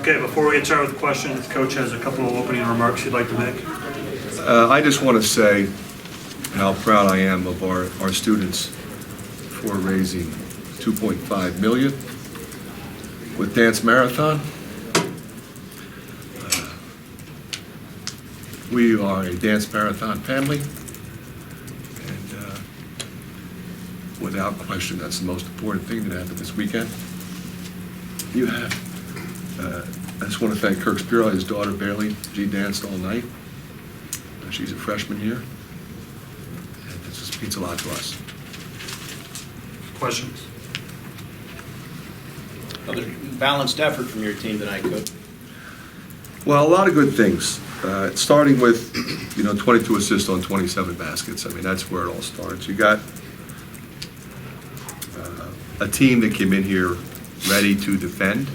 Okay, before we get started with questions, Coach has a couple of opening remarks he'd like to make. I just want to say how proud I am of our students for raising $2.5 million with Dance Marathon. We are a Dance Marathon family, and without question, that's the most important thing that happened this weekend. You have. I just want to thank Kirk Spiro, his daughter Bailey. She danced all night. She's a freshman here, and it just means a lot to us. Questions? Another balanced effort from your team tonight, Coach. Well, a lot of good things. Starting with, 22 assists on 27 baskets. I mean, that's where it all starts. You got a team that came in here ready to defend.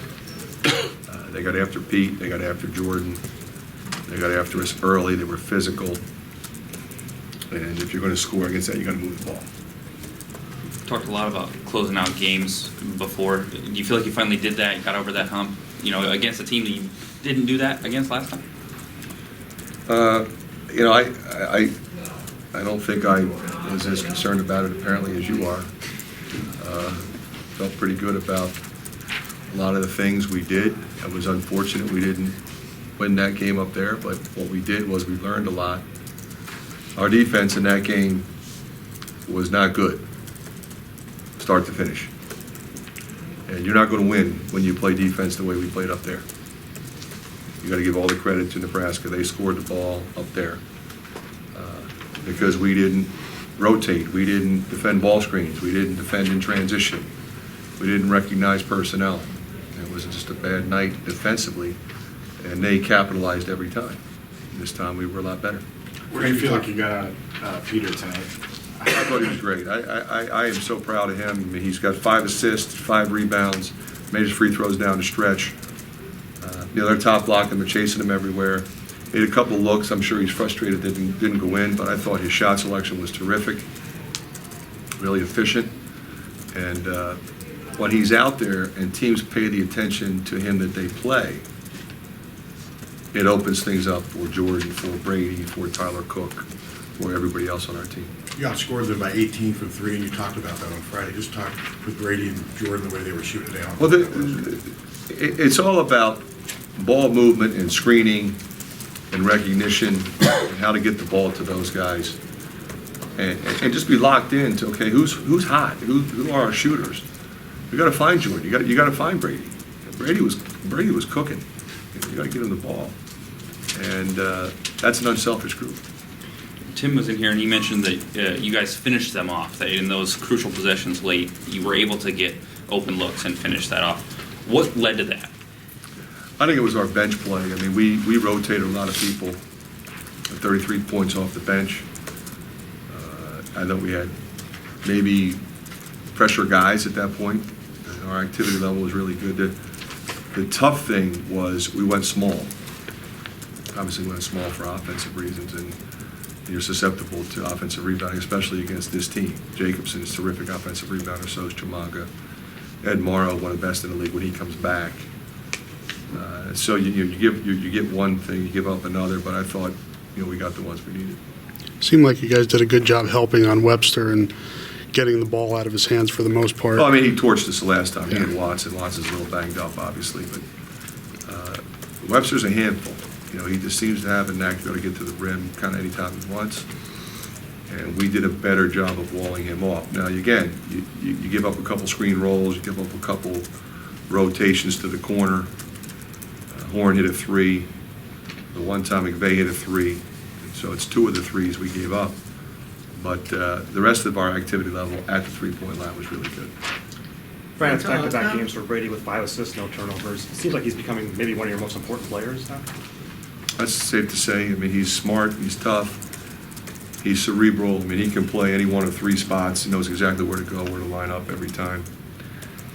They got after Pete. They got after Jordan. They got after us early. They were physical. And if you're going to score against that, you got to move the ball. Talked a lot about closing out games before. Do you feel like you finally did that? You got over that hump, against a team that you didn't do that against last time? I don't think I was as concerned about it apparently as you are. Felt pretty good about a lot of the things we did. It was unfortunate we didn't win that game up there, but what we did was we learned a lot. Our defense in that game was not good, start to finish. And you're not going to win when you play defense the way we played up there. You got to give all the credit to Nebraska. They scored the ball up there because we didn't rotate. We didn't defend ball screens. We didn't defend in transition. We didn't recognize personnel. It was just a bad night defensively, and they capitalized every time. This time we were a lot better. Where do you feel like you got out of Peter tonight? I thought he was great. I am so proud of him. I mean, he's got 5 assists, 5 rebounds, made his free throws down the stretch. They're top blocking, they're chasing him everywhere. He had a couple of looks. I'm sure he's frustrated that didn't go in, but I thought his shot selection was terrific, really efficient. And when he's out there and teams pay the attention to him that they play, it opens things up for Jordan, for Brady, for Tyler Cook, for everybody else on our team. You outscored them by 18 from 3, and you talked about that on Friday. Just talk with Brady and Jordan the way they were shooting down. Well, it's all about ball movement and screening and recognition and how to get the ball to those guys, and just be locked in to, okay, who's hot, who are our shooters. You got to find Jordan. You got to find Brady. Brady was cooking. You got to get him the ball, and that's an unselfish group. Tim was in here and he mentioned that you guys finished them off. That in those crucial possessions late, you were able to get open looks and finish that off. What led to that? I think it was our bench play. I mean, we rotated a lot of people, 33 points off the bench. I know we had maybe pressure guys at that point. Our activity level was really good. The tough thing was we went small. Obviously, we went small for offensive reasons, and you're susceptible to offensive rebounding, especially against this team. Jacobson is a terrific offensive rebounder, so is Chamaga. Ed Morrow, one of the best in the league when he comes back. So you get one thing, you give up another, but I thought we got the ones we needed. Seemed like you guys did a good job helping on Webster and getting the ball out of his hands for the most part. Well, I mean, he torched us the last time. Yeah. He had Watson. Watson's a little banged up, obviously, but Webster's a handful. He just seems to have a knack to be able to get to the rim kind of anytime he wants. And we did a better job of walling him off. Now, again, you give up a couple screen rolls, you give up a couple rotations to the corner. Horn hit a 3. The one time McVay hit a 3. So it's 2 of the 3s we gave up. But the rest of our activity level at the three-point line was really good. Fran, it's back-to-back games for Brady with 5 assists, no turnovers. It seems like he's becoming maybe one of your most important players now. That's safe to say. I mean, he's smart, he's tough, he's cerebral. I mean, he can play any one of 3 spots. He knows exactly where to go, where to line up every time.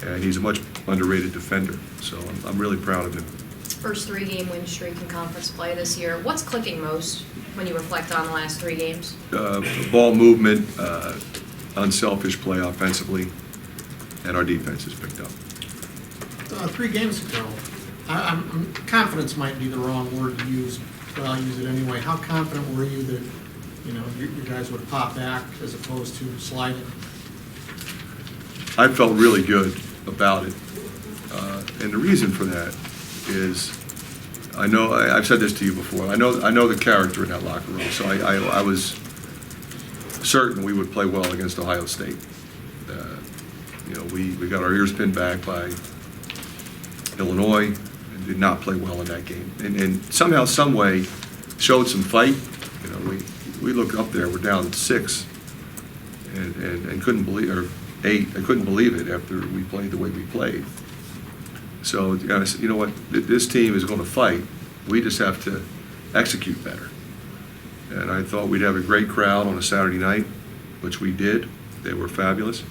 And he's a much underrated defender. So I'm really proud of him. First 3-game win streak in conference play this year. What's clicking most when you reflect on the last 3 games? Ball movement, unselfish play offensively, and our defense has picked up. 3 games ago, Confidence might be the wrong word to use, but I'll use it anyway. How confident were you that, you guys would pop back as opposed to sliding? I felt really good about it. And the reason for that is, I've said this to you before, I know the character in that locker room, so I was certain we would play well against Ohio State. We got our ears pinned back by Illinois and did not play well in that game. And somehow, some way, showed some fight. We looked up there, we're down 6 and couldn't believe, or 8, I couldn't believe it after we played the way we played. So I said, you know what, this team is going to fight. We just have to execute better. And I thought we'd have a great crowd on a Saturday night, which we did. They were fabulous.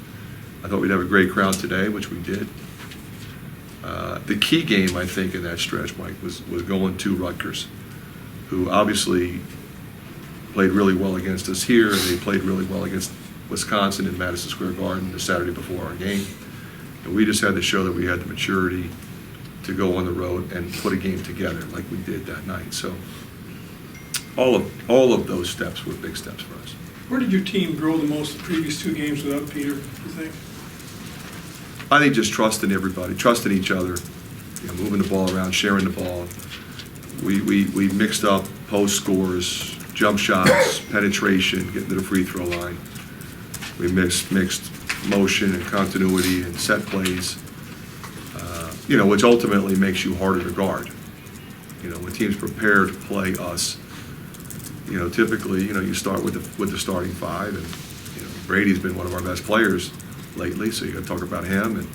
I thought we'd have a great crowd today, which we did. The key game, I think, in that stretch, Mike, was going to Rutgers, who obviously played really well against us here, and they played really well against Wisconsin in Madison Square Garden the Saturday before our game. And we just had to show that we had the maturity to go on the road and put a game together like we did that night. So all of those steps were big steps for us. Where did your team grow the most the previous 2 games without Peter, you think? I think just trusting everybody, trusting each other, moving the ball around, sharing the ball. We mixed up post scores, jump shots, penetration, getting to the free throw line. We mixed motion and continuity and set plays, which ultimately makes you harder to guard. When teams prepare to play us, typically, you start with the starting 5, and Brady's been one of our best players lately, so you got to talk about him, and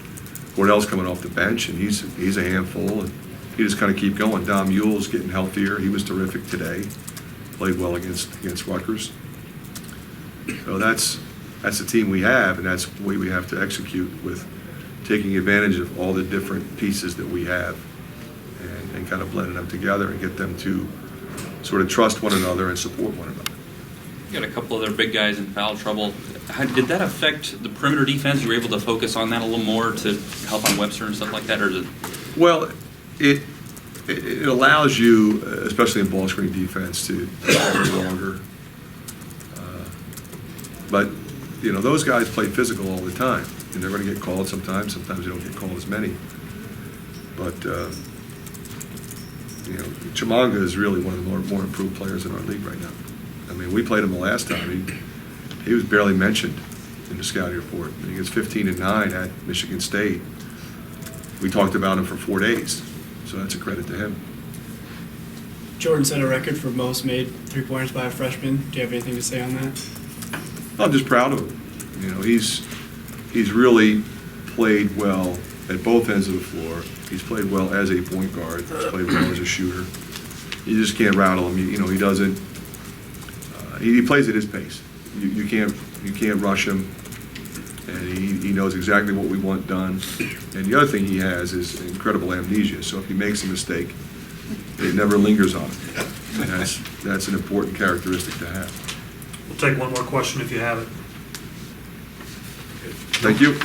Cordell's coming off the bench, and he's a handful, and you just kind of keep going. Dom Mule's getting healthier. He was terrific today. Played well against Rutgers. So that's the team we have, and that's the way we have to execute, with taking advantage of all the different pieces that we have and kind of blending them together and get them to sort of trust one another and support one another. You got a couple other big guys in foul trouble. Did that affect the perimeter defense? You were able to focus on that a little more to help on Webster and stuff like that, or is it? Well, it allows you, especially in ball screen defense, to go longer. But those guys play physical all the time, and they're going to get called sometimes. Sometimes they don't get called as many. But Chimanga is really one of the more improved players in our league right now. I mean, we played him the last time. He was barely mentioned in the scouting report. He gets 15 and 9 at Michigan State. We talked about him for 4 days, so that's a credit to him. Jordan set a record for most made 3-pointers by a freshman. Do you have anything to say on that? I'm just proud of him. He's really played well at both ends of the floor. He's played well as a point guard. He's played well as a shooter. You just can't rattle him. He doesn't. He plays at his pace. You can't rush him, and he knows exactly what we want done. And the other thing he has is incredible amnesia. So if he makes a mistake, it never lingers on him. And that's an important characteristic to have. We'll take one more question if you have it. Thank you.